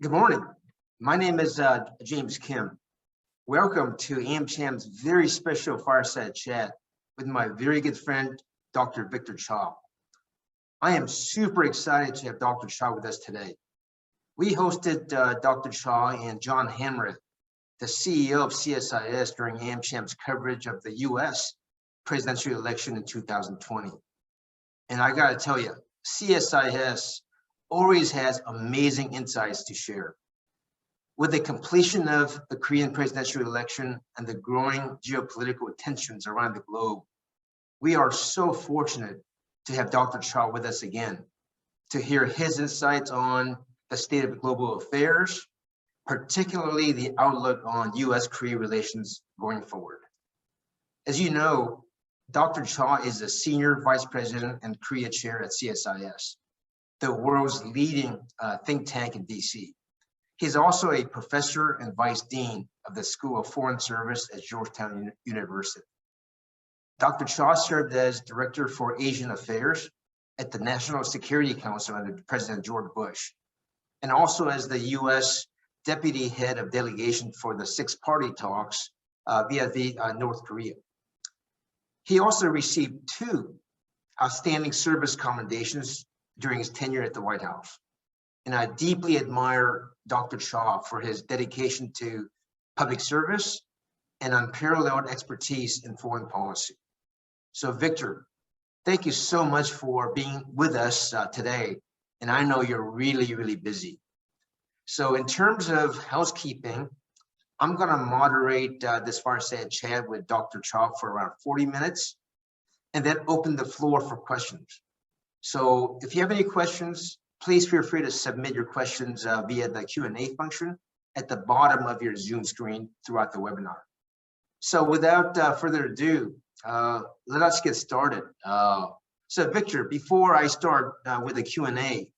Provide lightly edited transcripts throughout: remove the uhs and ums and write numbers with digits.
Good morning. My name is James Kim. Welcome to AMCHAM's very special fireside chat with my very good friend, Dr. Victor Cha. I am super excited to have Dr. Cha with us today. We hosted Dr. Cha and John Hamrick, the CEO of CSIS, during AMCHAM's coverage of the U.S. presidential election in 2020. And I gotta tell you, CSIS always has amazing insights to share. With the completion of the Korean presidential election and the growing geopolitical tensions around the globe, we are so fortunate to have Dr. Cha with us again to hear his insights on the state of global affairs, particularly the outlook on U.S. Korea relations going forward. As you know, Dr. Cha is a senior vice president and Korea chair at CSIS, the world's leading think tank in DC. He's also a professor and vice dean of the School of Foreign Service at Georgetown University. Dr. Cha served as director for Asian Affairs at the National Security Council under President George Bush, and also as the U.S. deputy head of delegation for the six-party talks via North Korea. He also received 2 outstanding service commendations during his tenure at the White House. And I deeply admire Dr. Cha for his dedication to public service and unparalleled expertise in foreign policy. So Victor, thank you so much for being with us today. And I know you're really, really busy. So in terms of housekeeping, I'm gonna moderate this fireside chat with Dr. Cha for around 40 minutes and then open the floor for questions. So if you have any questions, please feel free to submit your questions via the Q&A function at the bottom of your Zoom screen throughout the webinar. So without further ado, let us get started. So Victor, before I start with the Q&A,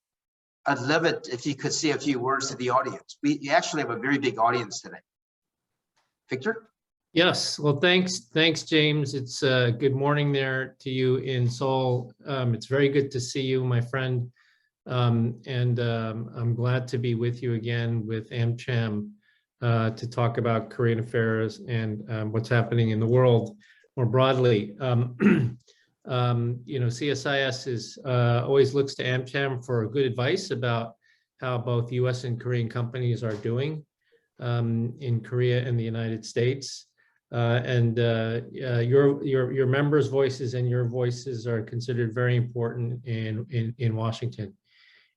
I'd love it if you could say a few words to the audience. We actually have a very big audience today. Victor? Yes, well, thanks, James. It's good morning there to you in Seoul. It's very good to see you, my friend. And I'm glad to be with you again with AMCHAM to talk about Korean affairs and what's happening in the world more broadly. You know, CSIS is always looks to AMCHAM for good advice about how both U.S. and Korean companies are doing in Korea and the United States. Your members' voices and your voices are considered very important in Washington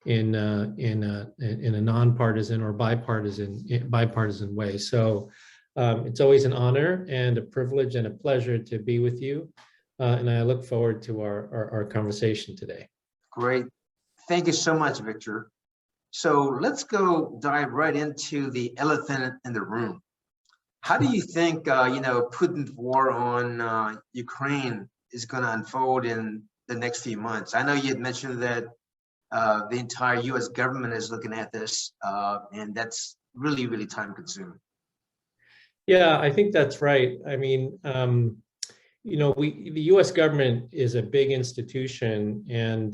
in a nonpartisan or bipartisan way. So it's always an honor and a privilege and a pleasure to be with you. And I look forward to our conversation today. Great. Thank you so much, Victor. So let's go dive right into the elephant in the room. How do you think, Putin's war on Ukraine is going to unfold in the next few months? I know you had mentioned that the entire U.S. government is looking at this, and that's really, really time consuming. Yeah, I think that's right. I mean, you know, the U.S. government is a big institution and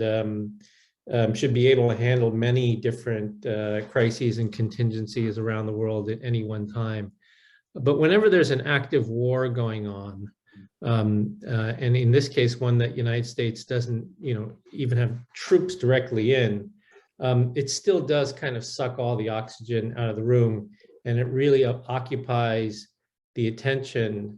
should be able to handle many different crises and contingencies around the world at any one time. But whenever there's an active war going on, and in this case, one that United States doesn't, even have troops directly in, it still does kind of suck all the oxygen out of the room, and it really occupies the attention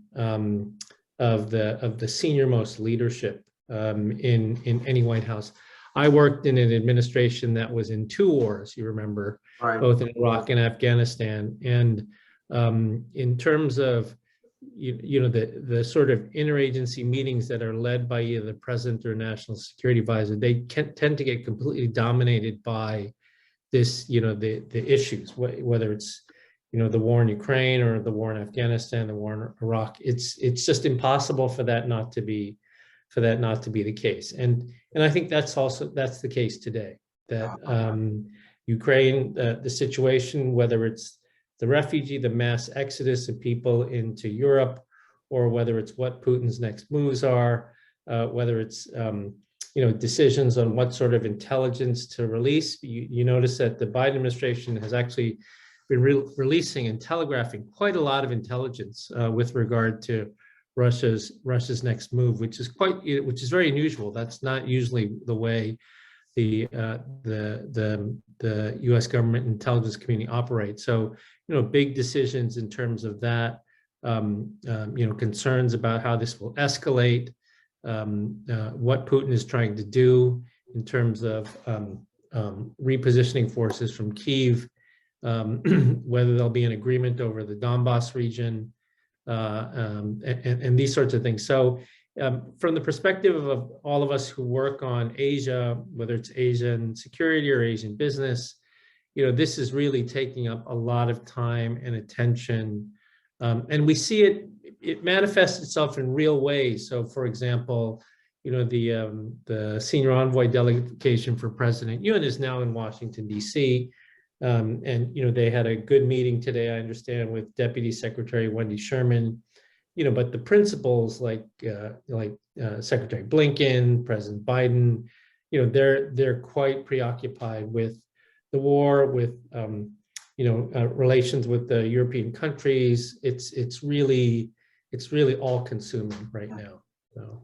of the senior-most leadership in any White House. I worked in an administration that was in 2 wars, you remember, right, both in Iraq and Afghanistan, and in terms of the sort of interagency meetings that are led by either the president or national security advisor, they tend to get completely dominated by this, the issues, whether it's the war in Ukraine or the war in Afghanistan, the war in Iraq. It's just impossible for that not to be the case, and I think that's the case today. That Ukraine, the situation, whether it's the mass exodus of people into Europe, or whether it's what Putin's next moves are, whether it's decisions on what sort of intelligence to release. You notice that the Biden administration has actually been releasing and telegraphing quite a lot of intelligence with regard to Russia's next move, which is very unusual. That's not usually the way the U.S. government intelligence community operates. So, big decisions in terms of that, concerns about how this will escalate, what Putin is trying to do in terms of repositioning forces from Kyiv, whether there'll be an agreement over the Donbass region, and these sorts of things. So from the perspective of all of us who work on Asia, whether it's Asian security or Asian business, this is really taking up a lot of time and attention. And we see it manifests itself in real ways. So for example, the senior envoy delegation for President Yoon is now in Washington, D.C. And they had a good meeting today, I understand, with Deputy Secretary Wendy Sherman. But the principals like Secretary Blinken, President Biden, they're quite preoccupied with the war, with relations with the European countries. It's really all consuming right now. So.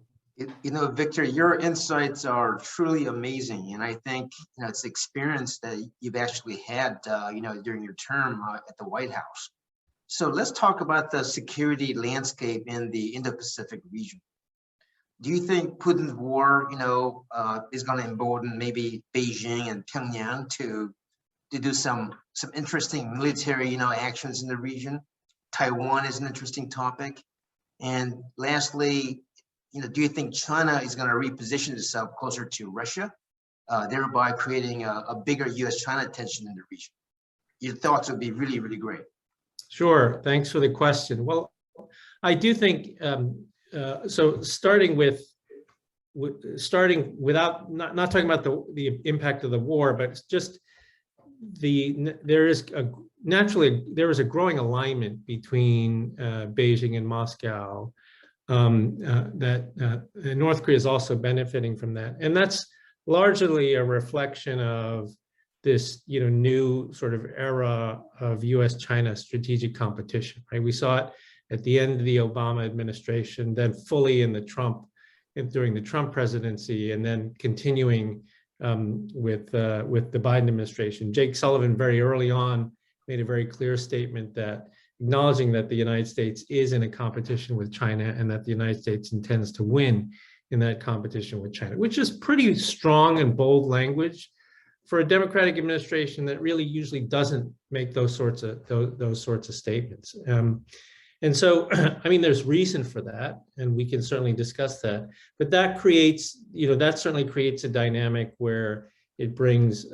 Victor, your insights are truly amazing, and I think it's the experience that you've actually had, during your term at the White House. So let's talk about the security landscape in the Indo-Pacific region. Do you think Putin's war, is going to embolden maybe Beijing and Pyongyang to do some interesting military, actions in the region? Taiwan is an interesting topic. And lastly, do you think China is going to reposition itself closer to Russia, thereby creating a bigger U.S.-China tension in the region? Your thoughts would be really, really great. Sure. Thanks for the question. Well, I do think so. Starting without not talking about the impact of the war, but just there is a growing alignment between Beijing and Moscow. That North Korea is also benefiting from that, and that's largely a reflection of this, new sort of era of U.S.-China strategic competition. Right, we saw it at the end of the Obama administration, then fully in during the Trump presidency, and then continuing with the Biden administration. Jake Sullivan very early on made a very clear statement that acknowledging that the United States is in a competition with China and that the United States intends to win in that competition with China, which is pretty strong and bold language for a Democratic administration that really usually doesn't make those sorts of statements. And so, I mean, there's reason for that, and we can certainly discuss that. But that certainly creates a dynamic where it brings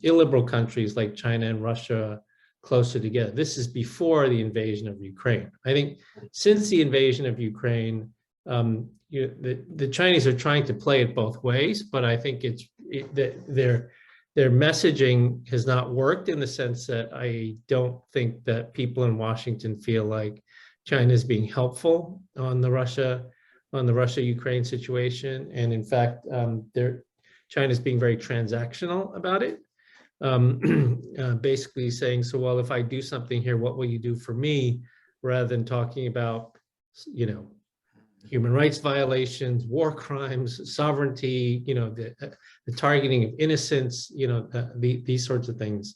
illiberal countries like China and Russia closer together. This is before the invasion of Ukraine. I think since the invasion of Ukraine, the Chinese are trying to play it both ways, but I think their messaging has not worked, in the sense that I don't think that people in Washington feel like China is being helpful on the Russia-Ukraine situation, and in fact, China is being very transactional about it. Basically saying, so, well, if I do something here, what will you do for me? Rather than talking about, human rights violations, war crimes, sovereignty, the targeting of innocents, these sorts of things.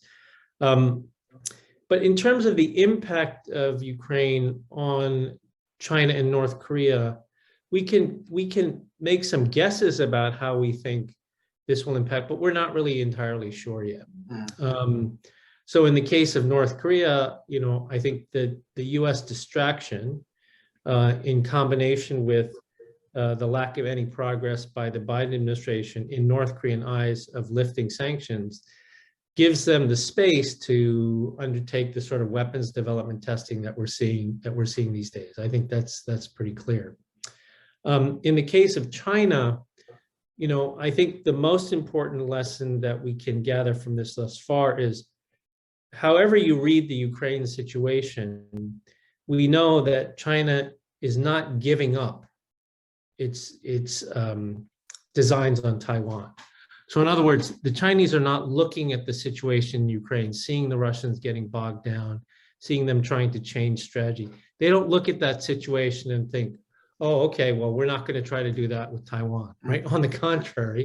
But in terms of the impact of Ukraine on China and North Korea, we can make some guesses about how we think this will impact, but we're not really entirely sure yet. So in the case of North Korea, I think that the U.S. distraction, in combination with the lack of any progress by the Biden administration in North Korean eyes of lifting sanctions, gives them the space to undertake the sort of weapons development testing that we're seeing these days. I think that's pretty clear. In the case of China, I think the most important lesson that we can gather from this thus far is, however you read the Ukraine situation, we know that China is not giving up its designs on Taiwan. So in other words, the Chinese are not looking at the situation in Ukraine, seeing the Russians getting bogged down, seeing them trying to change strategy. They don't look at that situation and think, oh, okay, well, we're not going to try to do that with Taiwan, right? On the contrary,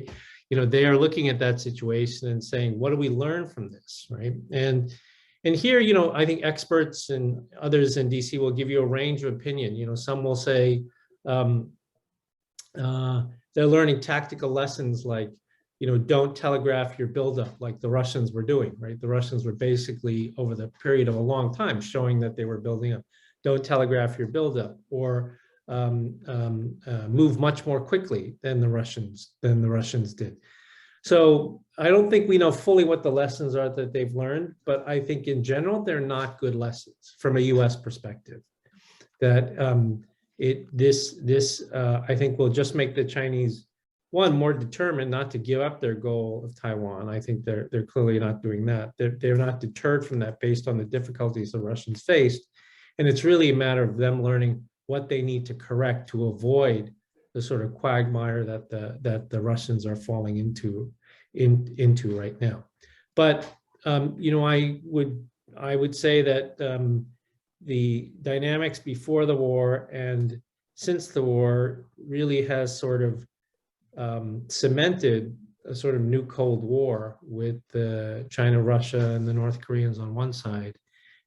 they are looking at that situation and saying, what do we learn from this, right? And here, I think experts and others in DC will give you a range of opinion. Some will say they're learning tactical lessons like, don't telegraph your buildup like the Russians were doing, right? The Russians were basically, over the period of a long time, showing that they were building up. Don't telegraph your buildup, or move much more quickly than the Russians did. So I don't think we know fully what the lessons are that they've learned, but I think in general, they're not good lessons from a US perspective. That I think will just make the Chinese, one, more determined not to give up their goal of Taiwan. I think they're clearly not doing that. They're not deterred from that based on the difficulties the Russians faced. And it's really a matter of them learning what they need to correct to avoid the sort of quagmire that the Russians are falling into right now. But I would say that the dynamics before the war and since the war really has sort of cemented a sort of new Cold War with China, Russia, and the North Koreans on one side,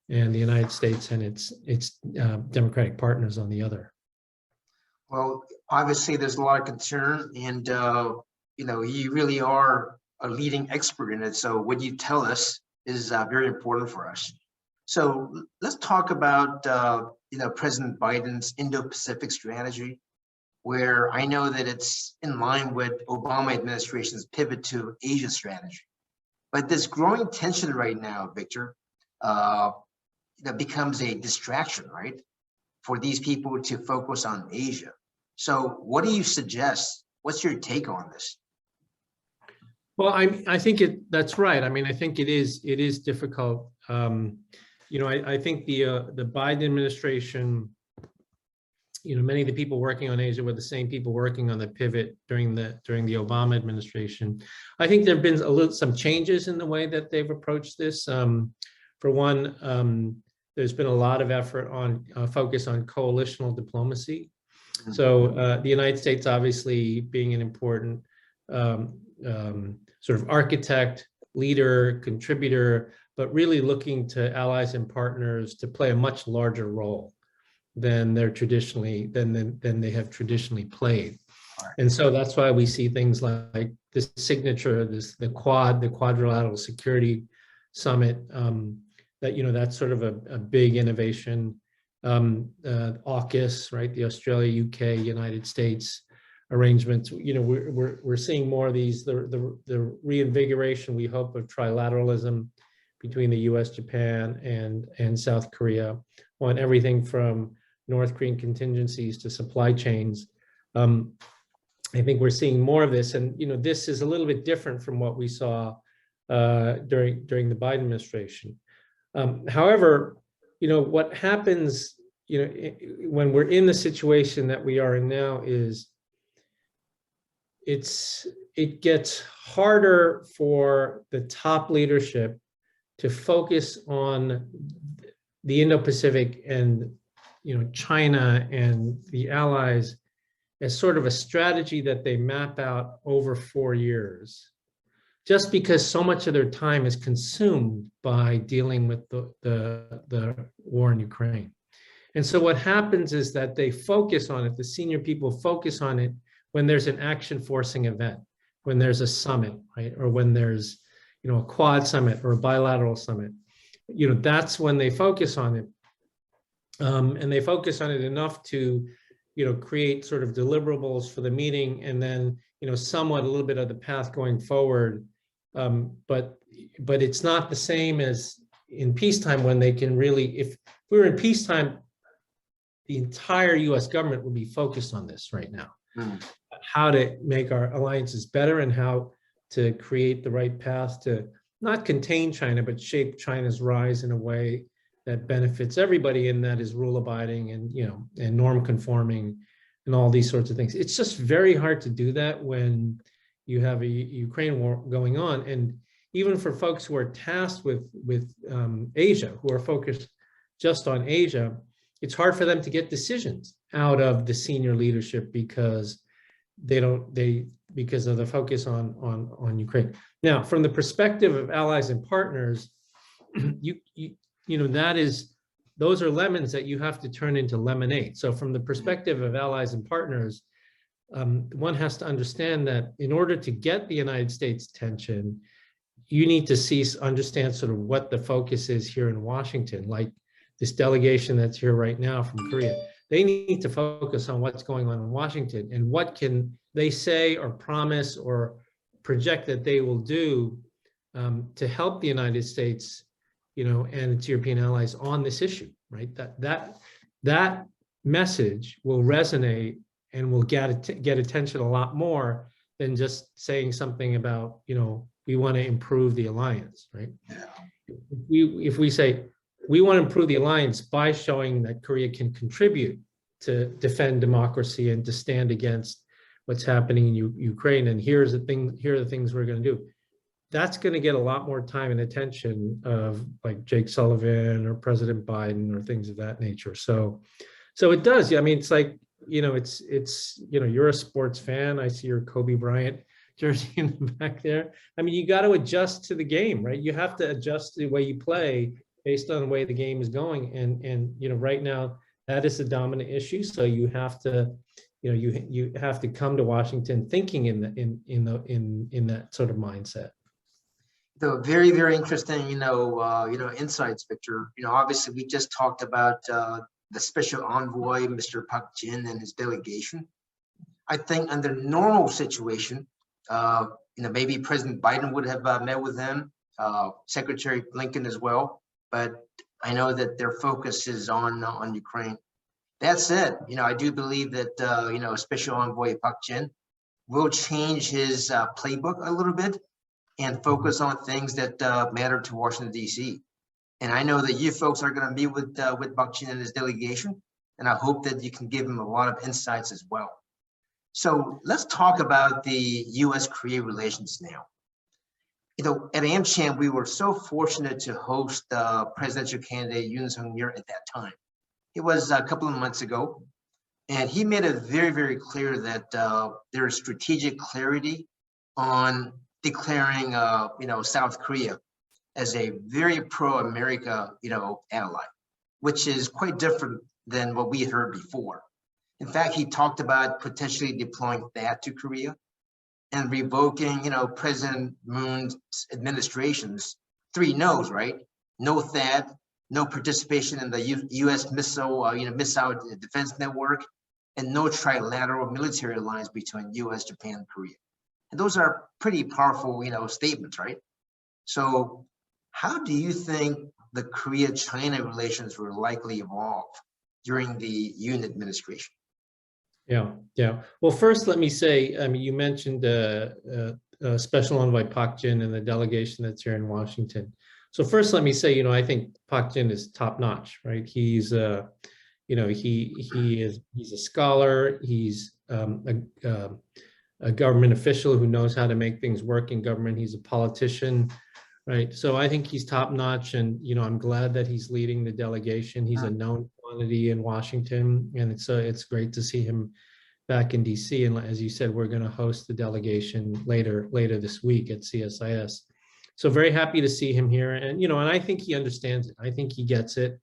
and the United States and its democratic partners on the other. Well, obviously, there's a lot of concern, and you really are a leading expert in it. So what you tell us is very important for us. So let's talk about President Biden's Indo-Pacific strategy, where I know that it's in line with Obama administration's pivot to Asia strategy. But this growing tension right now, Victor, becomes a distraction, right, for these people to focus on Asia. So what do you suggest? What's your take on this? Well, I think that's right. I mean, I think it is difficult. I think the Biden administration, many of the people working on Asia were the same people working on the pivot during the Obama administration. I think there have been some changes in the way that they've approached this. For one, there's been a lot of effort on focus on coalitional diplomacy. So the United States, obviously, being an important sort of architect, leader, contributor, but really looking to allies and partners to play a much larger role than they have traditionally played. And so that's why we see things like this signature, the Quadrilateral Security Summit. That's sort of a big innovation. AUKUS, right? The Australia, UK, United States arrangements. We're seeing more of these. The reinvigoration, we hope, of trilateralism between the U.S., Japan, and South Korea on everything from North Korean contingencies to supply chains. I think we're seeing more of this, and this is a little bit different from what we saw during the Biden administration. However, what happens, when we're in the situation that we are in now is it gets harder for the top leadership to focus on the Indo-Pacific and China and the allies as sort of a strategy that they map out over 4 years, just because so much of their time is consumed by dealing with the war in Ukraine. And so what happens is that they focus on it, the senior people focus on it when there's an action forcing event, when there's a summit, right? Or when there's, a Quad summit or a bilateral summit, that's when they focus on it. And they focus on it enough to, create sort of deliverables for the meeting, and then, somewhat a little bit of the path going forward. But it's not the same as in peacetime, when they can really, if we were in peacetime, the entire US government would be focused on this right now. How to make our alliances better and how to create the right path to not contain China, but shape China's rise in a way that benefits everybody, and that is rule abiding and, and norm conforming and all these sorts of things. It's just very hard to do that when you have a Ukraine war going on. And even for folks who are tasked with Asia, who are focused just on Asia, it's hard for them to get decisions out of the senior leadership because because of the focus on Ukraine. Now, from the perspective of allies and partners, those are lemons that you have to turn into lemonade. So from the perspective of allies and partners, one has to understand that in order to get the United States attention, you need to understand sort of what the focus is here in Washington, like this delegation that's here right now from Korea. They need to focus on what's going on in Washington and what can they say or promise or project that they will do to help the United States, and its European allies on this issue, right? That message will resonate and will get attention a lot more than just saying something about, we want to improve the alliance, right? If we say we want to improve the alliance by showing that Korea can contribute to defend democracy and to stand against what's happening in Ukraine, and here are the things we're going to do. That's going to get a lot more time and attention of like Jake Sullivan or President Biden or things of that nature. So it does. I mean, it's like, you're a sports fan. I see your Kobe Bryant jersey in the back there. I mean, you got to adjust to the game, right? You have to adjust the way you play based on the way the game is going. And right now that is the dominant issue. So you have to, you have to come to Washington thinking in that sort of mindset. So very, very interesting, insights, Victor. Obviously we just talked about the special envoy, Mr. Park Jin, and his delegation. I think under normal situation, maybe President Biden would have met with them, Secretary Blinken as well. But I know that their focus is on Ukraine. That said, I do believe that Special Envoy Park Jin will change his playbook a little bit and focus on things that matter to Washington, D.C. And I know that you folks are going to meet with Park Jin and his delegation, and I hope that you can give him a lot of insights as well. So let's talk about the U.S. Korea relations now. At AMCHAM, we were so fortunate to host presidential candidate Yoon Seok Yeol at that time. It was a couple of months ago, and he made it very, very clear that there is strategic clarity on declaring, South Korea as a very pro-America, ally, which is quite different than what we heard before. In fact, he talked about potentially deploying THAAD to Korea and revoking, President Moon's administration's 3 no's, right? No THAAD, no participation in the U.S. missile defense network, and no trilateral military alliance between U.S., Japan, and Korea. And those are pretty powerful, statements, right? So how do you think the Korea-China relations will likely evolve during the Yoon administration? Yeah. Well, first, let me say, you mentioned Special Envoy Park Jin and the delegation that's here in Washington. So first, let me say, I think Park Jin is top notch, right? He's, he's a scholar. He's a government official who knows how to make things work in government. He's a politician, right? So I think he's top notch, and I'm glad that he's leading the delegation. He's a known quantity in Washington, and it's great to see him back in DC. And as you said, we're going to host the delegation later this week at CSIS. So very happy to see him here, and and I think he understands it. I think he gets it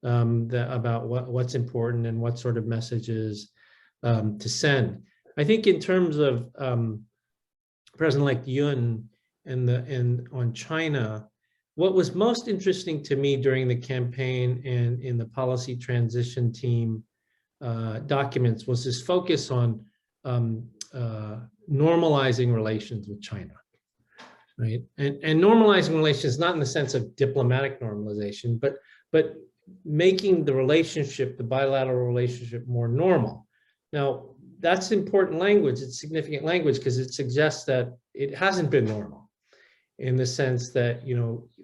about what's important and what sort of messages to send. I think in terms of President-elect Yoon and on China, what was most interesting to me during the campaign and in the policy transition team documents was this focus on normalizing relations with China, right? And normalizing relations not in the sense of diplomatic normalization, but making the relationship, the bilateral relationship, more normal. Now, that's important language. It's significant language because it suggests that it hasn't been normal, in the sense that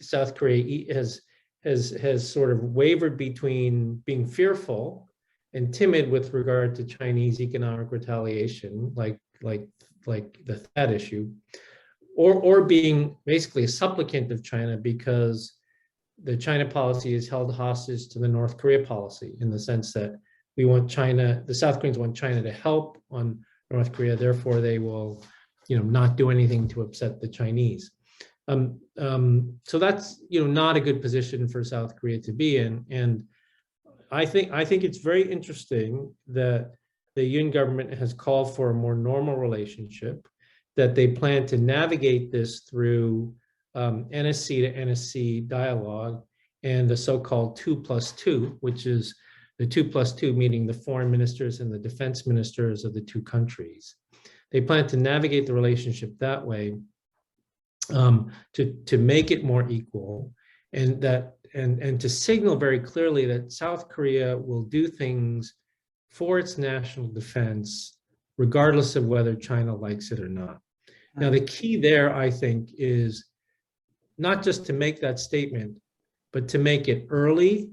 South Korea has sort of wavered between being fearful and timid with regard to Chinese economic retaliation, like the THAAD issue, or being basically a supplicant of China because the China policy is held hostage to the North Korea policy, in the sense that we want China, the South Koreans want China to help on North Korea, therefore they will, not do anything to upset the Chinese. So that's, not a good position for South Korea to be in. And I think it's very interesting that the Yoon government has called for a more normal relationship, that they plan to navigate this through NSC to NSC dialogue and the so-called 2+2, which is the 2+2, meaning the foreign ministers and the defense ministers of the two countries. They plan to navigate the relationship that way, to make it more equal, and to signal very clearly that South Korea will do things for its national defense, regardless of whether China likes it or not. Now, the key there, I think, is not just to make that statement, but to make it early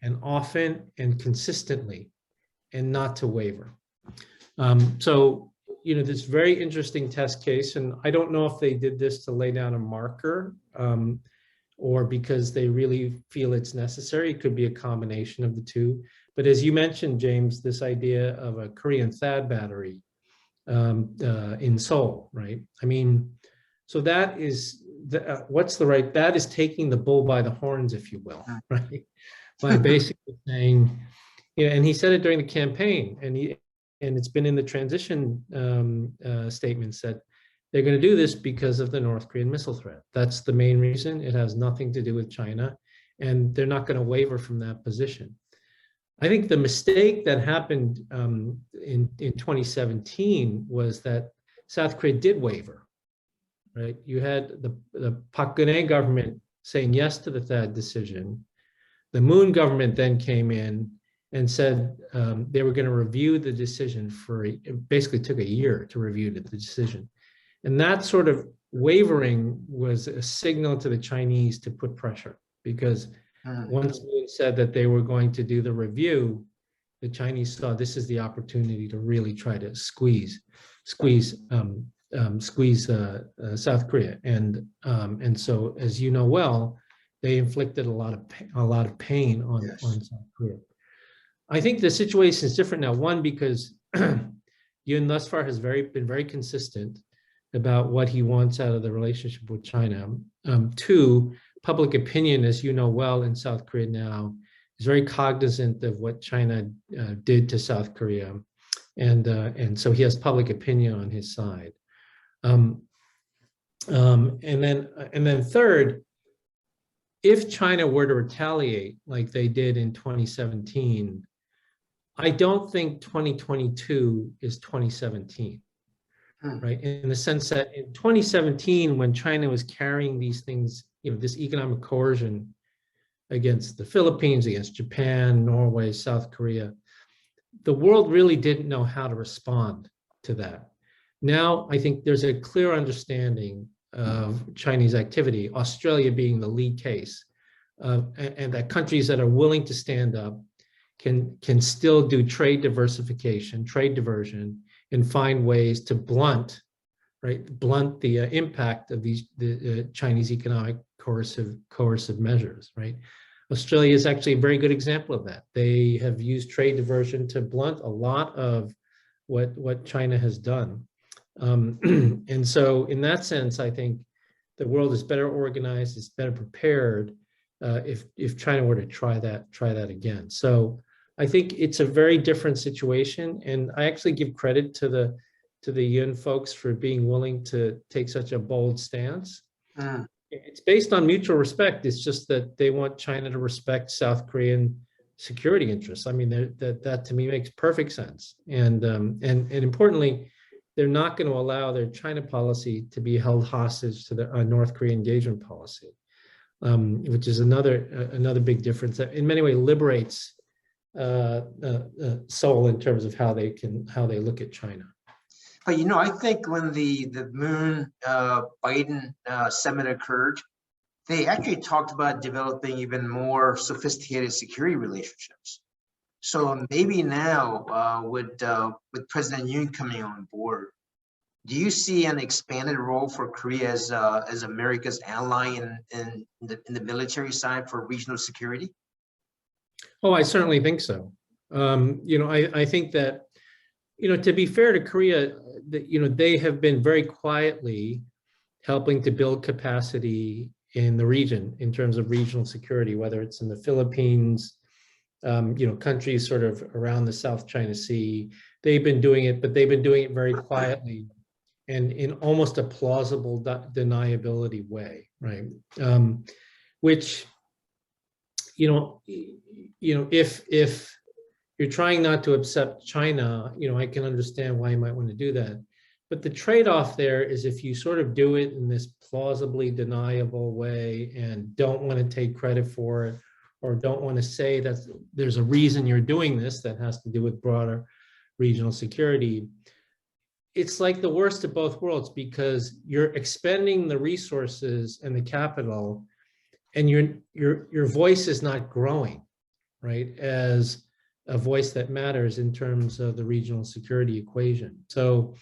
and often and consistently, and not to waver. So, this very interesting test case, and I don't know if they did this to lay down a marker or because they really feel it's necessary. It could be a combination of the two. But as you mentioned, James, this idea of a Korean THAAD battery in Seoul, right? I mean, so that is, that is taking the bull by the horns, if you will, right? By basically saying, and he said it during the campaign, and it's been in the transition statements that they're going to do this because of the North Korean missile threat. That's the main reason. It has nothing to do with China, and they're not going to waver from that position. I think the mistake that happened in 2017 was that South Korea did waver, right? You had the Park Geun-hye government saying yes to the THAAD decision. The Moon government then came in and said they were going to review the decision it basically took a year to review the decision. And that sort of wavering was a signal to the Chinese to put pressure, because once Moon said that they were going to do the review, the Chinese saw this is the opportunity to really try to squeeze South Korea. And so, as you know well, they inflicted a lot of pain on South Korea. I think the situation is different now. One, because Yoon thus far has been very consistent about what he wants out of the relationship with China. Two, public opinion, as you know well, in South Korea now is very cognizant of what China did to South Korea, and so he has public opinion on his side. And then third, if China were to retaliate like they did in 2017, I don't think 2022 is 2017, right? In the sense that in 2017, when China was carrying these things, this economic coercion against the Philippines, against Japan, Norway, South Korea, the world really didn't know how to respond to that. Now, I think there's a clear understanding of Chinese activity, Australia being the lead case, and that countries that are willing to stand up can still do trade diversification, trade diversion, and find ways to blunt the impact of the Chinese economic coercive measures, right? Australia is actually a very good example of that. They have used trade diversion to blunt a lot of what China has done. And so in that sense, I think the world is better organized, it's better prepared if China were to try that again. So I think it's a very different situation, and I actually give credit to the Yoon folks for being willing to take such a bold stance. It's based on mutual respect. It's just that they want China to respect South Korean security interests. I mean, that to me makes perfect sense. And importantly, they're not going to allow their China policy to be held hostage to the North Korean engagement policy, which is another big difference that in many ways liberates Seoul in terms of how they look at China. But I think when the Moon Biden summit occurred, they actually talked about developing even more sophisticated security relationships. So maybe now, with President Yoon coming on board, do you see an expanded role for Korea as America's ally in the military side for regional security? Oh, I certainly think so. I think that, to be fair to Korea, that, they have been very quietly helping to build capacity in the region in terms of regional security, whether it's in the Philippines, countries sort of around the South China Sea. They've been doing it, but they've been doing it very quietly and in almost a plausible deniability way, right? Which, if you're trying not to upset China, I can understand why you might want to do that. But the trade-off there is if you sort of do it in this plausibly deniable way and don't want to take credit for it, or don't want to say that there's a reason you're doing this that has to do with broader regional security, it's like the worst of both worlds, because you're expending the resources and the capital, and your voice is not growing, right, as a voice that matters in terms of the regional security equation. So,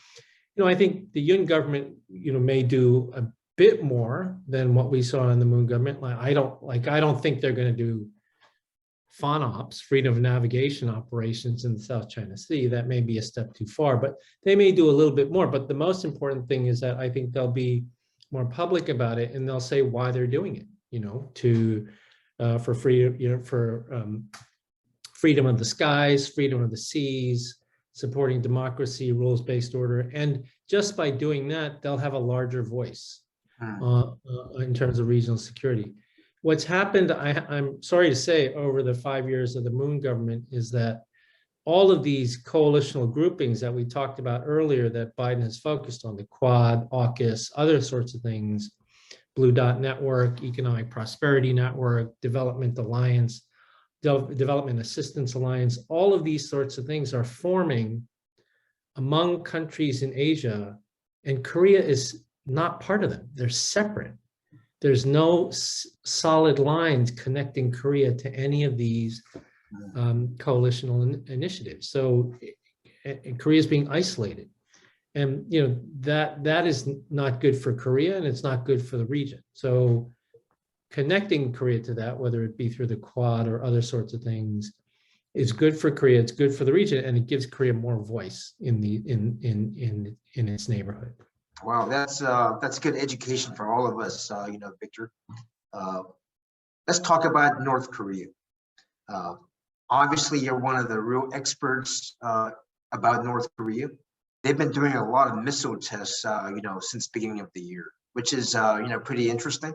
I think the Yoon government, may do a bit more than what we saw in the Moon government. I don't think they're going to do FONOPs, freedom of navigation operations in the South China Sea. That may be a step too far, but they may do a little bit more. But the most important thing is that I think they'll be more public about it, and they'll say why they're doing it. For freedom, freedom of the skies, freedom of the seas, supporting democracy, rules-based order, and just by doing that, they'll have a larger voice in terms of regional security. What's happened, I'm sorry to say, over the 5 years of the Moon government is that all of these coalitional groupings that we talked about earlier that Biden has focused on, the Quad, AUKUS, other sorts of things, Blue Dot Network, Economic Prosperity Network, Development Alliance, Development Assistance Alliance, all of these sorts of things are forming among countries in Asia, and Korea is not part of them. They're separate. There's no solid lines connecting Korea to any of these coalitional initiatives. So Korea is being isolated. And that is not good for Korea, and it's not good for the region. So connecting Korea to that, whether it be through the Quad or other sorts of things, is good for Korea. It's good for the region, and it gives Korea more voice in its neighborhood. Wow, that's good education for all of us, Victor. Let's talk about North Korea. Obviously, you're one of the real experts about North Korea. They've been doing a lot of missile tests, since the beginning of the year, which is, pretty interesting.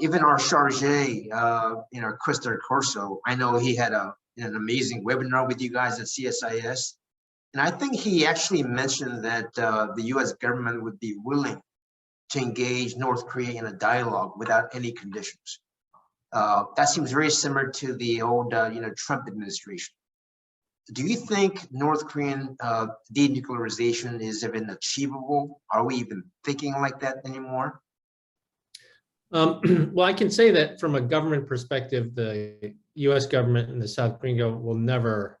Even our charge, Krista Corso, I know he had an amazing webinar with you guys at CSIS. And I think he actually mentioned that the U.S. government would be willing to engage North Korea in a dialogue without any conditions. That seems very similar to the old, Trump administration. Do you think North Korean denuclearization is even achievable? Are we even thinking like that anymore? Well, I can say that from a government perspective, the U.S. government and the South Korean government will never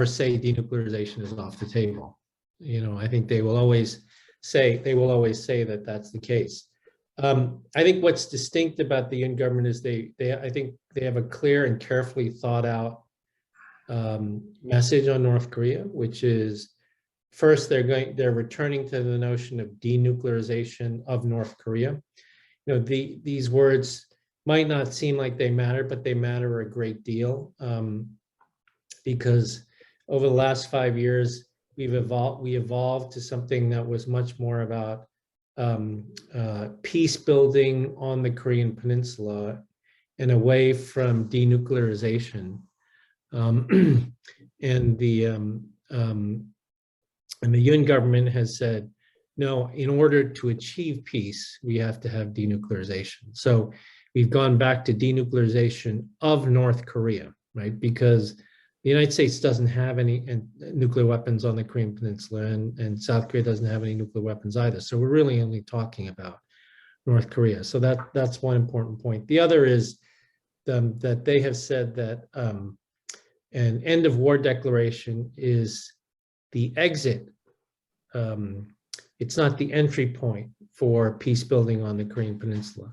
say denuclearization is off the table. I think they will always say that that's the case. I think what's distinct about the Yoon government is I think they have a clear and carefully thought out message on North Korea, which is, first, they're returning to the notion of denuclearization of North Korea. These words might not seem like they matter, but they matter a great deal, because over the last 5 years, we evolved to something that was much more about peace building on the Korean Peninsula and away from denuclearization. And the Yoon government has said, no, in order to achieve peace, we have to have denuclearization. So we've gone back to denuclearization of North Korea, right? Because the United States doesn't have any nuclear weapons on the Korean Peninsula, and South Korea doesn't have any nuclear weapons either. So we're really only talking about North Korea. So that's one important point. The other is that they have said that an end of war declaration is the exit. It's not the entry point for peace building on the Korean Peninsula,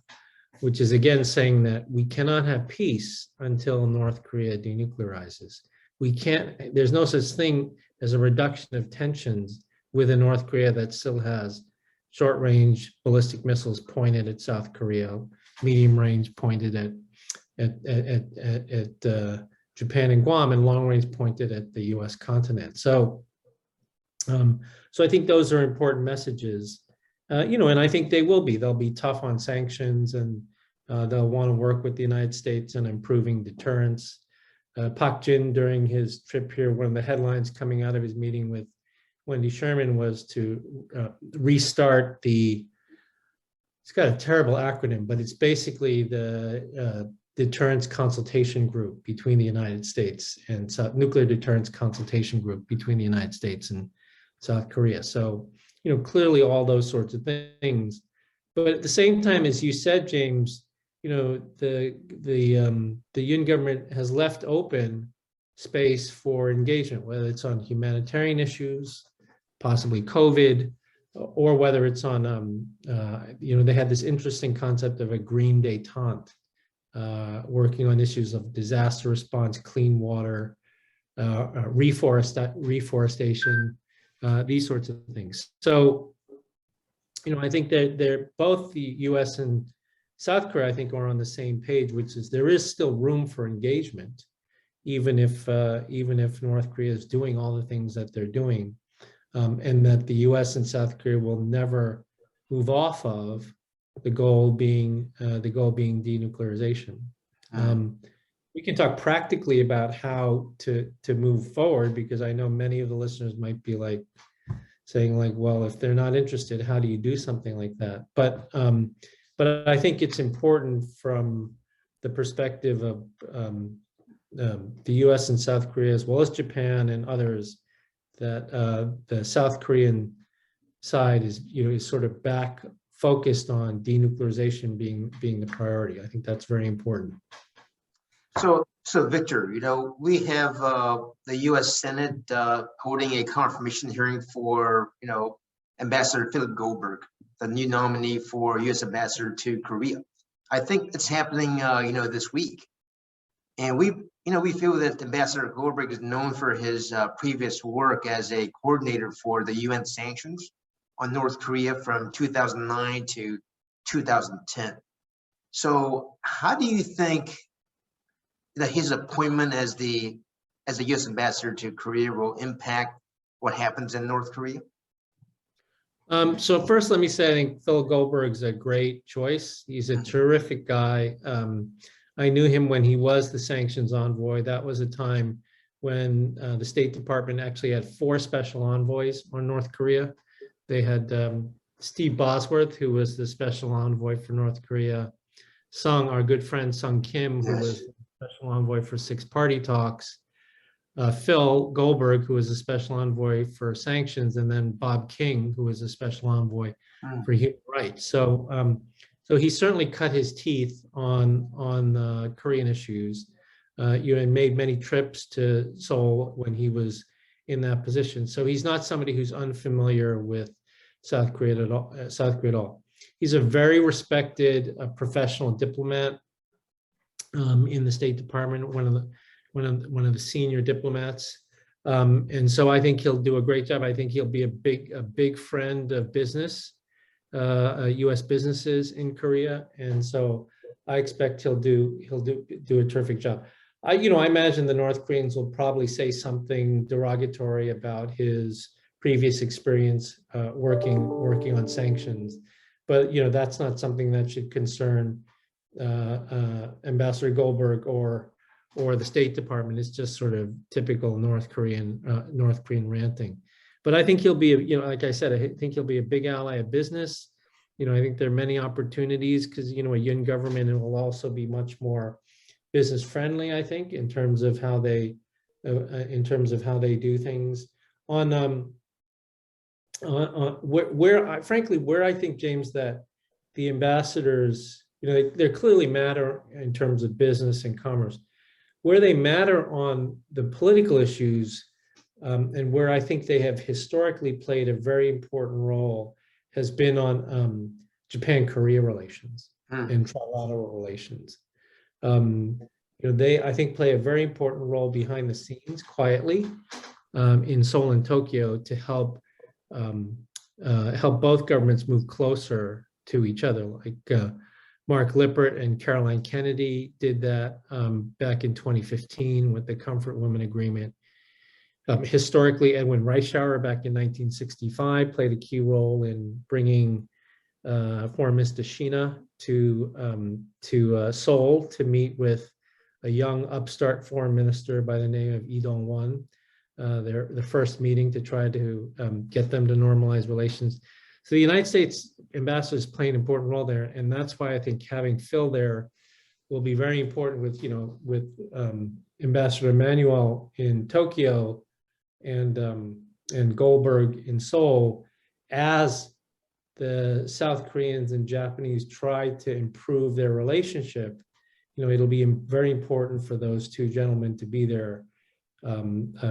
which is again saying that we cannot have peace until North Korea denuclearizes. We can't, there's no such thing as a reduction of tensions with a North Korea that still has short-range ballistic missiles pointed at South Korea, medium-range pointed at Japan and Guam, and long-range pointed at the U.S. continent. So, so I think those are important messages, and I think they will be. They'll be tough on sanctions, and they'll want to work with the United States on improving deterrence. Pak Jin, during his trip here, one of the headlines coming out of his meeting with Wendy Sherman was to restart the, it's got a terrible acronym, but it's basically the deterrence consultation group between the United States and nuclear deterrence consultation group between the United States and South Korea. So, clearly all those sorts of things. But at the same time, as you said, James, the Yoon government has left open space for engagement, whether it's on humanitarian issues, possibly COVID, or whether it's on, they had this interesting concept of a green détente, working on issues of disaster response, clean water, reforestation, these sorts of things. So, I think that they're both, the U.S. and South Korea, I think, are on the same page, which is there is still room for engagement, even if North Korea is doing all the things that they're doing, and that the U.S. and South Korea will never move off of the goal being denuclearization. We can talk practically about how to move forward, because I know many of the listeners might be saying well, if they're not interested, how do you do something like that? But I think it's important from the perspective of the U.S. and South Korea, as well as Japan and others, that the South Korean side is sort of back focused on denuclearization being the priority. I think that's very important. So Victor, we have the U.S. Senate holding a confirmation hearing for, Ambassador Philip Goldberg, the new nominee for U.S. Ambassador to Korea. I think it's happening, this week. And we feel that Ambassador Goldberg is known for his previous work as a coordinator for the UN sanctions on North Korea from 2009 to 2010. So how do you think that his appointment as the U.S. ambassador to Korea will impact what happens in North Korea? So first, let me say, I think Phil Goldberg's a great choice. He's a terrific guy. I knew him when he was the sanctions envoy. That was a time when the State Department actually had 4 special envoys on North Korea. They had Steve Bosworth, who was the special envoy for North Korea, our good friend Sung Kim, who was the special envoy for 6-party talks, Phil Goldberg, who was a special envoy for sanctions, and then Bob King, who was a special envoy for human rights. So he certainly cut his teeth on Korean issues. And made many trips to Seoul when he was in that position. So he's not somebody who's unfamiliar with South Korea at all. He's a very respected professional diplomat in the State Department, one of the senior diplomats, and so I think he'll do a great job. I think he'll be a big friend of business, U.S. businesses in Korea, and so I expect he'll do a terrific job. I imagine the North Koreans will probably say something derogatory about his previous experience working on sanctions, but that's not something that should concern Ambassador Goldberg or the State Department. It's just sort of typical North Korean ranting. But I think he'll be, like I said, I think he'll be a big ally of business. I think there are many opportunities because a Yoon government will also be much more business friendly, I think, in terms of how they do things. Where I think, James, that the ambassadors, they clearly matter in terms of business and commerce, where they matter on the political issues, and where I think they have historically played a very important role, has been on Japan-Korea relations and trilateral relations. They, I think, play a very important role behind the scenes quietly in Seoul and Tokyo to help both governments move closer to each other. Like Mark Lippert and Caroline Kennedy did that back in 2015 with the Comfort Women Agreement. Historically, Edwin Reischauer back in 1965 played a key role in bringing Foreign Minister Shina to Seoul to meet with a young upstart foreign minister by the name of Lee Dong-won. The first meeting to try to get them to normalize relations. So the United States ambassador is playing an important role there, and that's why I think having Phil there will be very important with Ambassador Emmanuel in Tokyo and Goldberg in Seoul, as the South Koreans and Japanese try to improve their relationship. It'll be very important for those two gentlemen to be there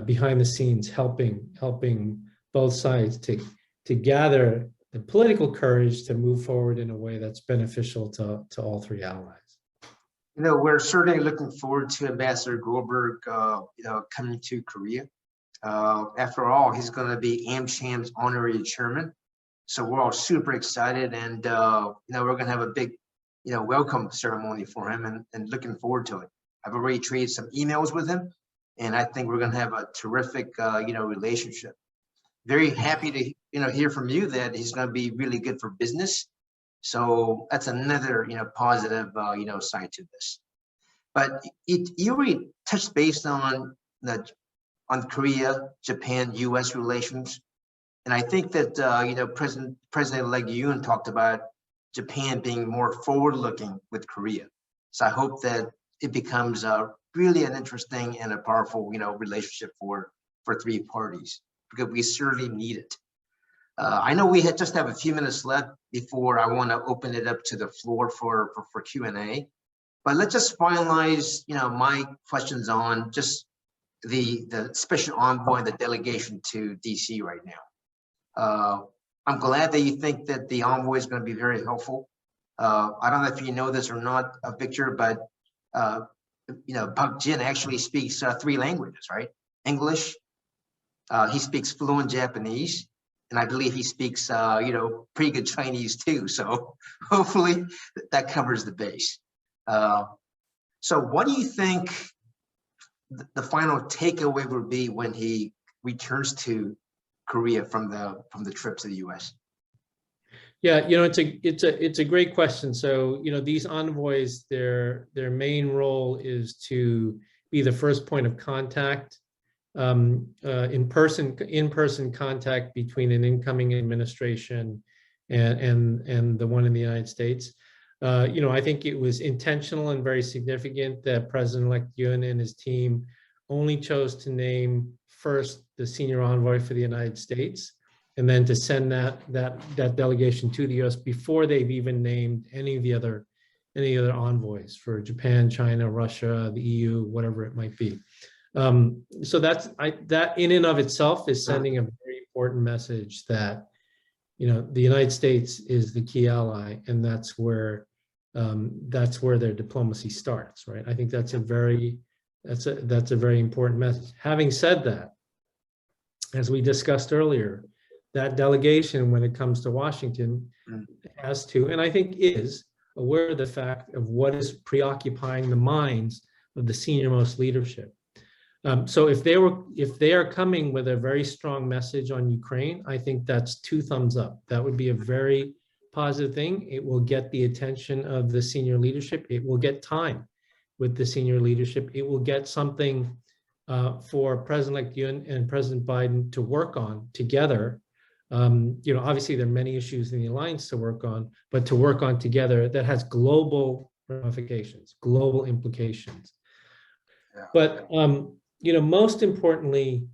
behind the scenes, helping both sides to gather the political courage to move forward in a way that's beneficial to all three allies. We're certainly looking forward to Ambassador Goldberg, coming to Korea. After all, he's going to be AMCHAM's honorary chairman. So we're all super excited, and we're going to have a big, welcome ceremony for him, and looking forward to it. I've already traded some emails with him, and I think we're going to have a terrific, relationship. Very happy to, hear from you that he's going to be really good for business. So that's another, positive, side to this. But you already touched base on Korea, Japan, U.S. relations. And I think that, President-elect Yoon talked about Japan being more forward-looking with Korea. So I hope that it becomes really an interesting and a powerful, relationship for three parties, because we certainly need it. I know we just have a few minutes left before I want to open it up to the floor for Q&A. But let's just finalize, my questions on just the special envoy and the delegation to DC right now. I'm glad that you think that the envoy is going to be very helpful. I don't know if you know this or not, Victor, but Park Jin actually speaks 3 languages, right? English. He speaks fluent Japanese, and I believe he speaks, pretty good Chinese too. So hopefully that covers the base. So what do you think the final takeaway will be when he returns to Korea from the trip to the U.S.? Yeah, it's a great question. So these envoys, their main role is to be the first point of contact, in person contact between an incoming administration and the one in the United States. I think it was intentional and very significant that President-elect Yoon and his team only chose to name first the senior envoy for the United States, and then to send that delegation to the U.S. before they've even named any other envoys for Japan, China, Russia, the EU, whatever it might be. So that in and of itself is sending a very important message that the United States is the key ally, and that's where their diplomacy starts, right? I think that's a very important message. Having said that, as we discussed earlier, that delegation, when it comes to Washington, has to, and I think is, aware of the fact of what is preoccupying the minds of the senior-most leadership. So if they are coming with a very strong message on Ukraine, I think that's 2 thumbs up. That would be a very positive thing. It will get the attention of the senior leadership. It will get time with the senior leadership. It will get something for President-elect Yoon and President Biden to work on together. Obviously there are many issues in the alliance to work on, but to work on together that has global ramifications, global implications. Yeah. But most importantly,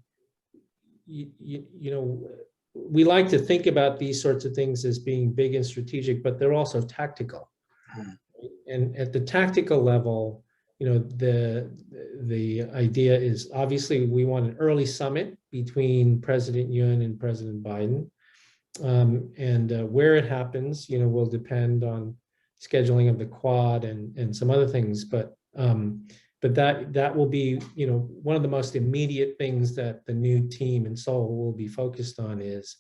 we like to think about these sorts of things as being big and strategic, but they're also tactical. And at the tactical level, the idea is obviously we want an early summit between President Yoon and President Biden. And where it happens, will depend on scheduling of the Quad and some other things. But that will be, one of the most immediate things that the new team in Seoul will be focused on is,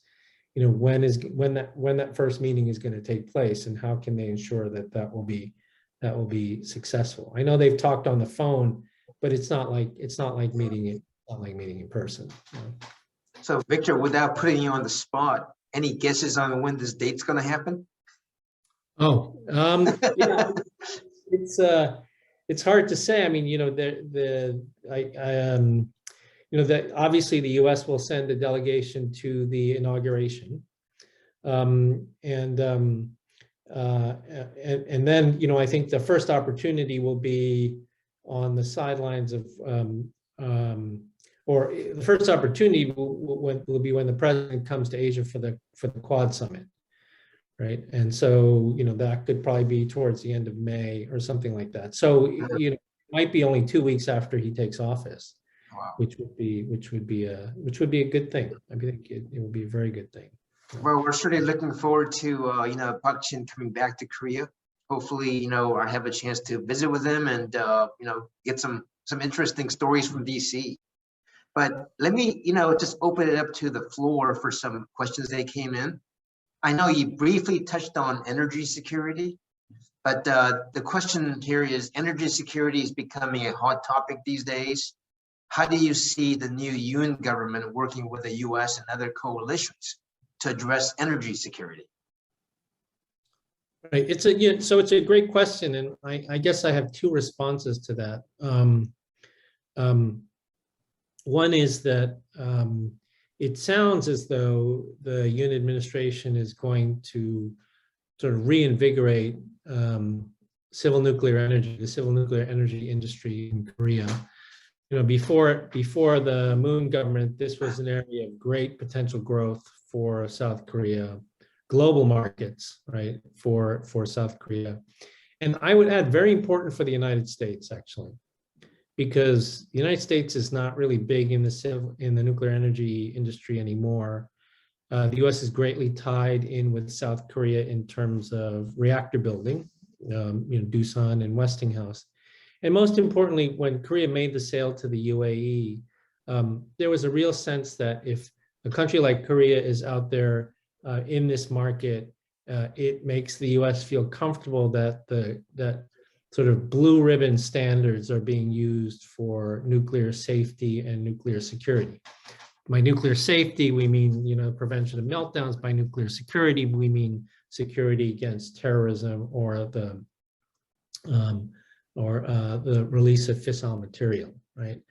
when that first meeting is going to take place, and how can they ensure that will be successful. I know they've talked on the phone, but it's not like meeting in person. So Victor, without putting you on the spot, any guesses on when this date's going to happen? Oh, yeah, it's hard to say. I mean, that obviously the U.S. will send a delegation to the inauguration, and then I think the first opportunity will be on the sidelines of, or the first opportunity will be when the president comes to Asia for the Quad summit, right? And so that could probably be towards the end of May or something like that. So it might be only 2 weeks after he takes office. Wow. Which would be a good thing. I think it would be a very good thing. Well, we're certainly looking forward to Park Chin coming back to Korea. Hopefully, I have a chance to visit with him and get some interesting stories from DC. But let me just open it up to the floor for some questions that came in. I know you briefly touched on energy security, but the question here is, energy security is becoming a hot topic these days. How do you see the new Yoon government working with the U.S. and other coalitions to address energy security? Right. So it's a great question, and I guess I have two responses to that. One is that it sounds as though the Yoon administration is going to sort of reinvigorate the civil nuclear energy industry in Korea. Before the Moon government, this was an area of great potential growth for South Korea, global markets, right, for South Korea. And I would add, very important for the United States, actually, because the United States is not really big in the nuclear energy industry anymore. The U.S. is greatly tied in with South Korea in terms of reactor building, Doosan and Westinghouse. And most importantly, when Korea made the sale to the UAE, there was a real sense that if a country like Korea is out there in this market, it makes the U.S. feel comfortable that that sort of blue ribbon standards are being used for nuclear safety and nuclear security. By nuclear safety, we mean prevention of meltdowns. By nuclear security, we mean security against terrorism or the release of fissile material, right?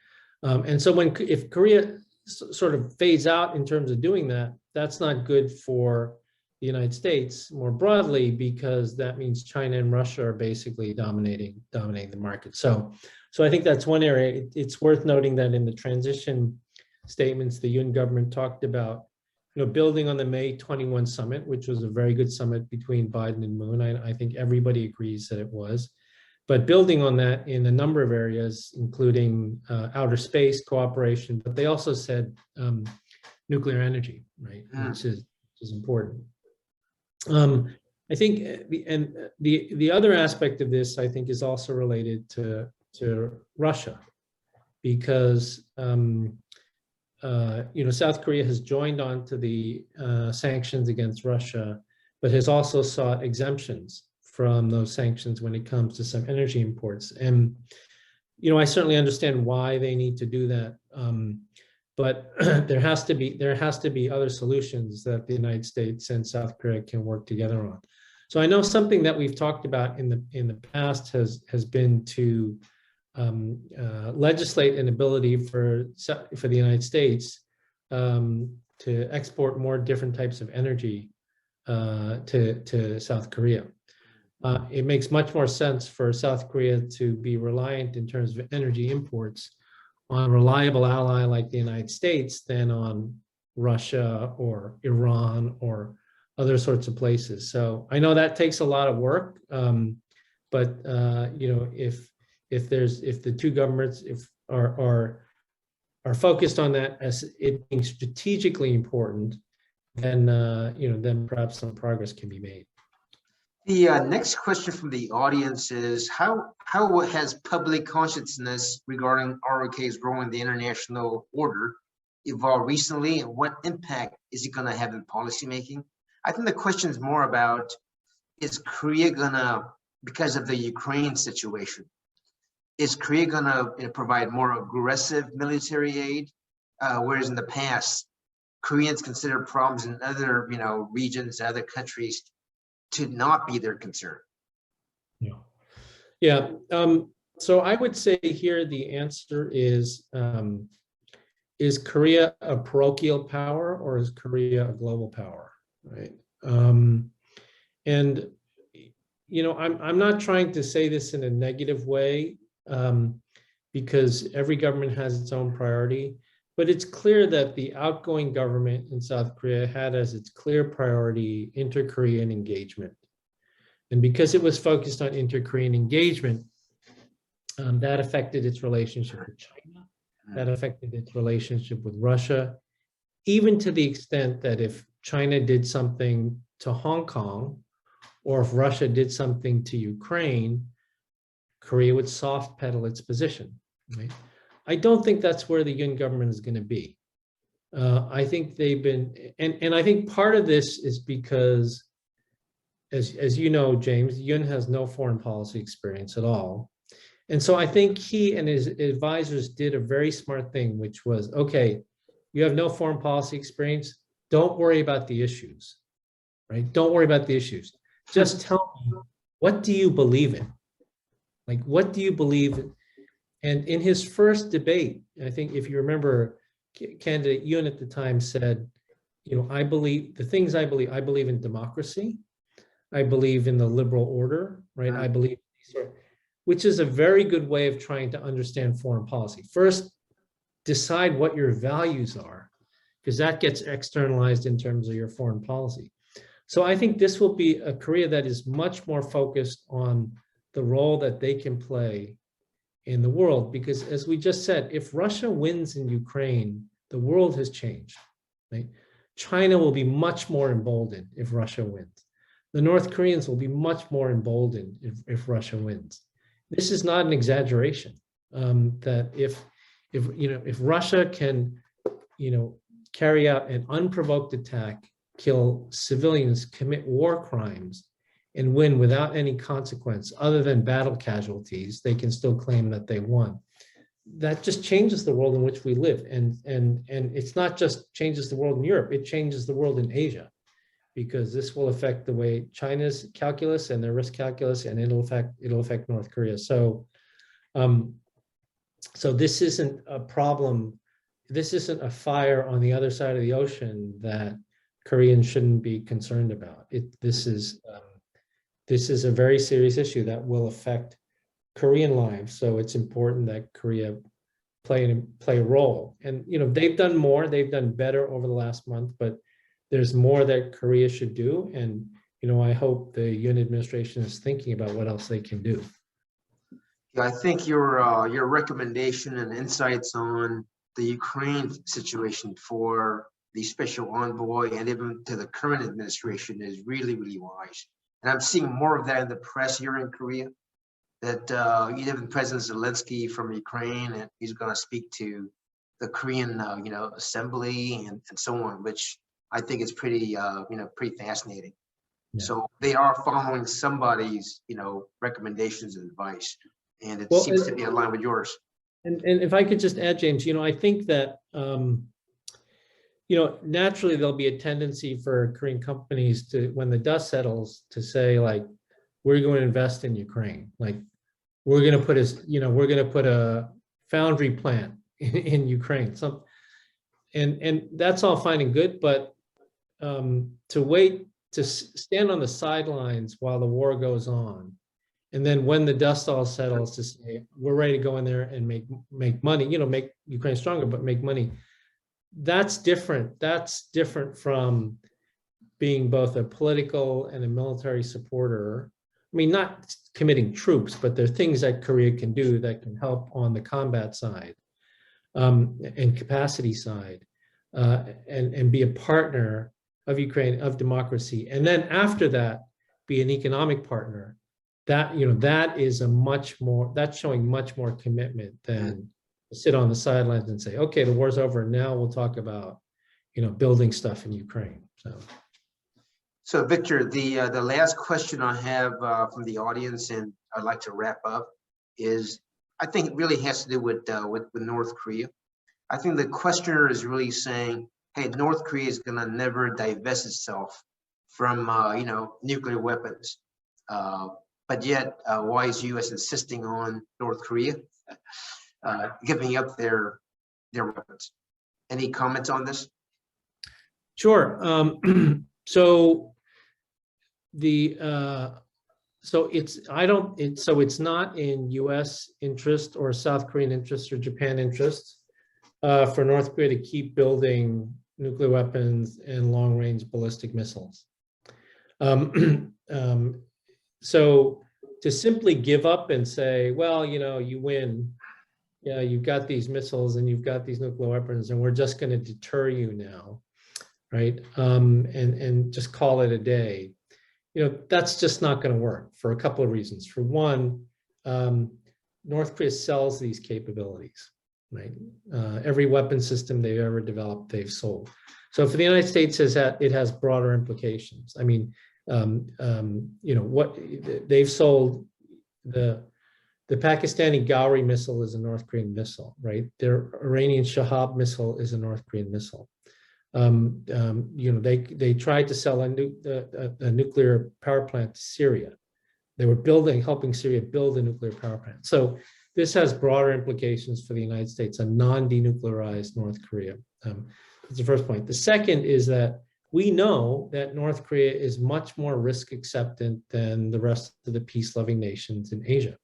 And so if Korea sort of fades out in terms of doing that, that's not good for the United States more broadly, because that means China and Russia are basically dominating the market. So I think that's one area. It's worth noting that in the transition statements, the Yoon government talked about building on the May 21 summit, which was a very good summit between Biden and Moon. I think everybody agrees that it was. But building on that in a number of areas, including outer space cooperation, but they also said nuclear energy, right, which is important. I think, and the other aspect of this, I think, is also related to Russia, because South Korea has joined on to the sanctions against Russia, but has also sought exemptions from those sanctions when it comes to some energy imports. And, I certainly understand why they need to do that. But there has to be other solutions that the United States and South Korea can work together on. So I know something that we've talked about in the past has been to legislate an ability for the United States to export more different types of energy to South Korea. It makes much more sense for South Korea to be reliant in terms of energy imports on a reliable ally like the United States than on Russia or Iran or other sorts of places. So I know that takes a lot of work, but if the two governments are focused on that as it being strategically important, then then perhaps some progress can be made. The next question from the audience is how has public consciousness regarding ROK's role in the international order evolved recently, and what impact is it going to have in policymaking? I think the question is more about, is Korea gonna, because of the Ukraine situation, is Korea gonna provide more aggressive military aid, whereas in the past, Koreans consider problems in other regions, other countries to not be their concern? Yeah. So I would say here the answer is Korea a parochial power or is Korea a global power, right? And I'm not trying to say this in a negative way, because every government has its own priority, but it's clear that the outgoing government in South Korea had as its clear priority inter-Korean engagement. And because it was focused on inter-Korean engagement, that affected its relationship with China, that affected its relationship with Russia, even to the extent that if China did something to Hong Kong, or if Russia did something to Ukraine, Korea would soft pedal its position. Right? I don't think that's where the Yoon government is going to be. I think they've been, and I think part of this is because, as you know, James, Yoon has no foreign policy experience at all. And so I think he and his advisors did a very smart thing, which was, okay, you have no foreign policy experience, don't worry about the issues, right? Don't worry about the issues. Just tell me, what do you believe in? Like, what do you believe in? And in his first debate, I think if you remember, candidate Yoon at the time said, I believe the things I believe in democracy. I believe in the liberal order, right? I believe, which is a very good way of trying to understand foreign policy. First, decide what your values are, because that gets externalized in terms of your foreign policy. So I think this will be a Korea that is much more focused on the role that they can play in the world, because as we just said, if Russia wins in Ukraine, the world has changed, right? China will be much more emboldened if Russia wins. The North Koreans will be much more emboldened if Russia wins. This is not an exaggeration, that if Russia can, carry out an unprovoked attack, kill civilians, commit war crimes, and win without any consequence other than battle casualties, they can still claim that they won. That just changes the world in which we live. And it's not just changes the world in Europe, it changes the world in Asia, because this will affect the way China's calculus and their risk calculus, and it'll affect North Korea. So, so this isn't a problem. This isn't a fire on the other side of the ocean that Koreans shouldn't be concerned about. This is a very serious issue that will affect Korean lives. So it's important that Korea play a role. And they've done more, they've done better over the last month, but there's more that Korea should do. And I hope the Yoon administration is thinking about what else they can do. Yeah, I think your recommendation and insights on the Ukraine situation for the special envoy and even to the current administration is really, really wise. And I'm seeing more of that in the press here in Korea, that even President Zelensky from Ukraine, and he's going to speak to the Korean, assembly and so on, which I think is pretty, pretty fascinating. Yeah. So they are following somebody's, recommendations and advice, and it seems to be aligned with yours. And if I could just add, James, I think that, naturally there'll be a tendency for Korean companies to, when the dust settles, to say like, we're going to invest in Ukraine. Like, we're going to put a foundry plant in Ukraine. And that's all fine and good, but to stand on the sidelines while the war goes on, and then when the dust all settles, to say we're ready to go in there and make money, make Ukraine stronger, but make money. That's different. That's different from being both a political and a military supporter, mean, not committing troops, but there are things that Korea can do that can help on the combat side and capacity side, and be a partner of Ukraine, of democracy. And then after that, be an economic partner. That, that is that's showing much more commitment than sit on the sidelines and say, okay, the war's over. Now we'll talk about, building stuff in Ukraine. So Victor, the last question I have from the audience, and I'd like to wrap up, is I think it really has to do with North Korea. I think the questioner is really saying, hey, North Korea is going to never divest itself from nuclear weapons, but yet why is U.S. insisting on North Korea giving up their weapons? Any comments on this? Sure. So it's not in U.S. interest or South Korean interest or Japan interest for North Korea to keep building nuclear weapons and long-range ballistic missiles. So to simply give up and say, well, you win, yeah, you've got these missiles and you've got these nuclear weapons, and we're just going to deter you now, right? And just call it a day. That's just not going to work for a couple of reasons. For one, North Korea sells these capabilities, right? Every weapon system they've ever developed, they've sold. So for the United States, it has broader implications. I mean, what they've sold, the Pakistani Ghauri missile is a North Korean missile, right? Their Iranian Shahab missile is a North Korean missile. They tried to sell a nuclear power plant to Syria. They were helping Syria build a nuclear power plant. So this has broader implications for the United States, a non-denuclearized North Korea. That's the first point. The second is that we know that North Korea is much more risk acceptant than the rest of the peace-loving nations in Asia.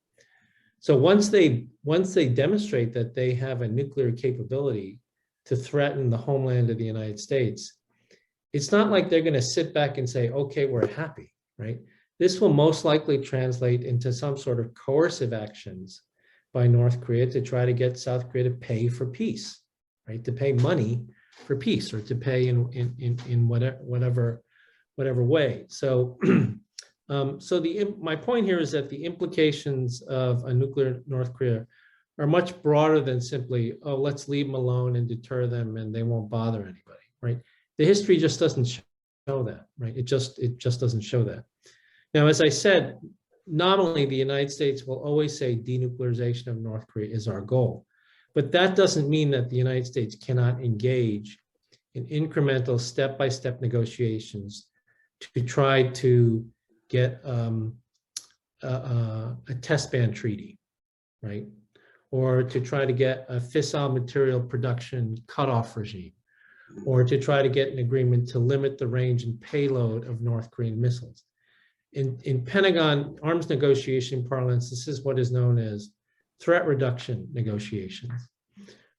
So once they demonstrate that they have a nuclear capability to threaten the homeland of the United States, it's not like they're going to sit back and say, okay, we're happy, right? This will most likely translate into some sort of coercive actions by North Korea to try to get South Korea to pay for peace, right? To pay money for peace, or to pay in whatever way. So, my point here is that the implications of a nuclear North Korea are much broader than simply, oh, let's leave them alone and deter them and they won't bother anybody, right? The history just doesn't show that, right? It just doesn't show that. Now, as I said, nominally the United States will always say denuclearization of North Korea is our goal, but that doesn't mean that the United States cannot engage in incremental step-by-step negotiations to try to get a test ban treaty, right? Or to try to get a fissile material production cutoff regime, or to try to get an agreement to limit the range and payload of North Korean missiles. In Pentagon arms negotiation parlance, this is what is known as threat reduction negotiations,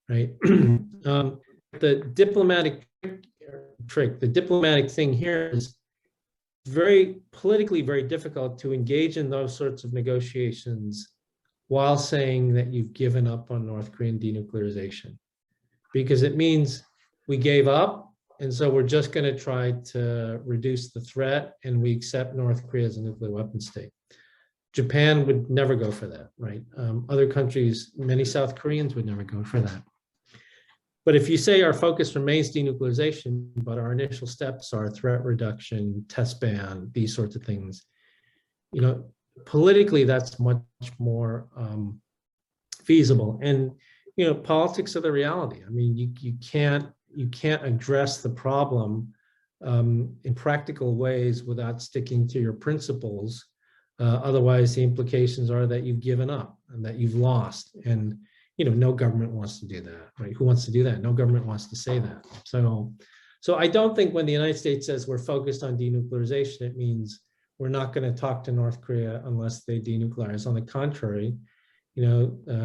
right? The diplomatic trick, the diplomatic thing here is politically very difficult to engage in those sorts of negotiations while saying that you've given up on North Korean denuclearization, because it means we gave up, and so we're just going to try to reduce the threat, and we accept North Korea as a nuclear weapon state. Japan would never go for that, right? Other countries, many South Koreans would never go for that. But if you say our focus remains denuclearization, but our initial steps are threat reduction, test ban, these sorts of things, politically that's much more feasible. And politics are the reality. I mean, you can't address the problem in practical ways without sticking to your principles. Otherwise, the implications are that you've given up and that you've lost. And no government wants to do that, right? Who wants to do that? No government wants to say that. So I don't think when the United States says we're focused on denuclearization, it means we're not going to talk to North Korea unless they denuclearize. On the contrary,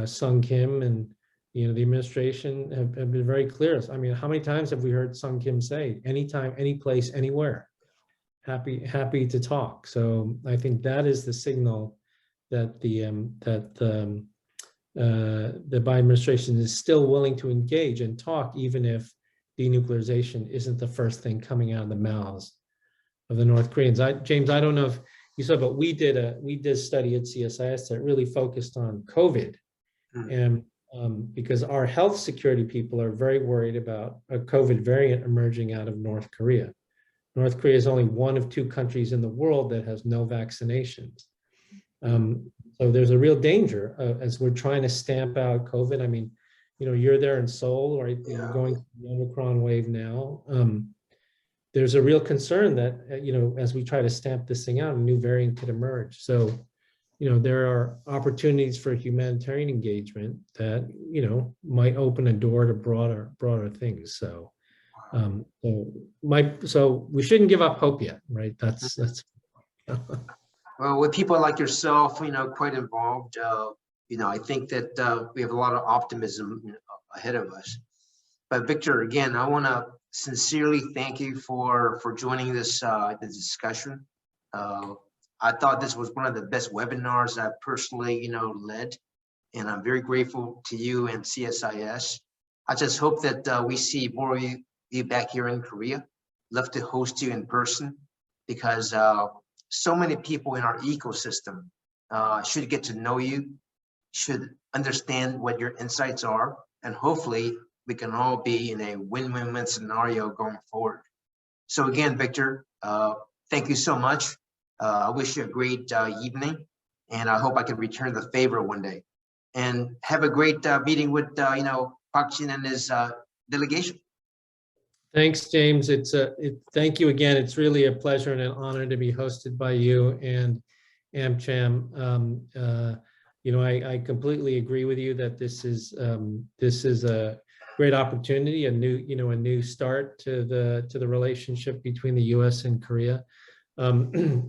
Sung Kim and the administration have been very clear. I mean, how many times have we heard Sung Kim say, anytime, any place, anywhere? happy to talk. So I think that is the signal that the Biden administration is still willing to engage and talk, even if denuclearization isn't the first thing coming out of the mouths of the North Koreans. James, I don't know if you saw, but we did a study at CSIS that really focused on COVID, and because our health security people are very worried about a COVID variant emerging out of North Korea. North Korea is only one of 2 countries in the world that has no vaccinations. So there's a real danger as we're trying to stamp out COVID. I mean, you're there in Seoul, right? You're going through the Omicron wave now. There's a real concern that, as we try to stamp this thing out, a new variant could emerge. So, there are opportunities for humanitarian engagement that, might open a door to broader things. So, so we shouldn't give up hope yet, right? That's. Well, with people like yourself, quite involved, I think that we have a lot of optimism ahead of us. But Victor, again, I want to sincerely thank you for joining this discussion. I thought this was one of the best webinars I've personally, led, and I'm very grateful to you and CSIS. I just hope that we see more of you back here in Korea. Love to host you in person, because so many people in our ecosystem should get to know you, should understand what your insights are, and hopefully we can all be in a win-win-win scenario going forward. So again, Victor, thank you so much. I wish you a great evening, and I hope I can return the favor one day. And have a great meeting with Park Jin and his delegation. Thanks, James. Thank you again. It's really a pleasure and an honor to be hosted by you and AMCHAM. I completely agree with you that this is a great opportunity, a new start to the relationship between the U.S. and Korea.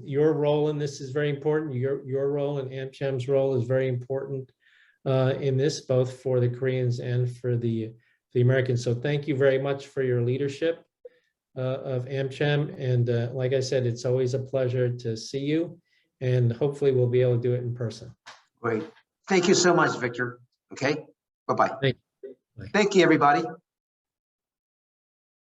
Your role in this is very important. Your role and AMCHAM's role is very important in this, both for the Koreans and for the Americans. So thank you very much for your leadership of AMCHAM. And like I said, it's always a pleasure to see you, and hopefully we'll be able to do it in person. Great. Thank you so much, Victor. Okay. Bye-bye. Thank you. Bye. Thank you, everybody.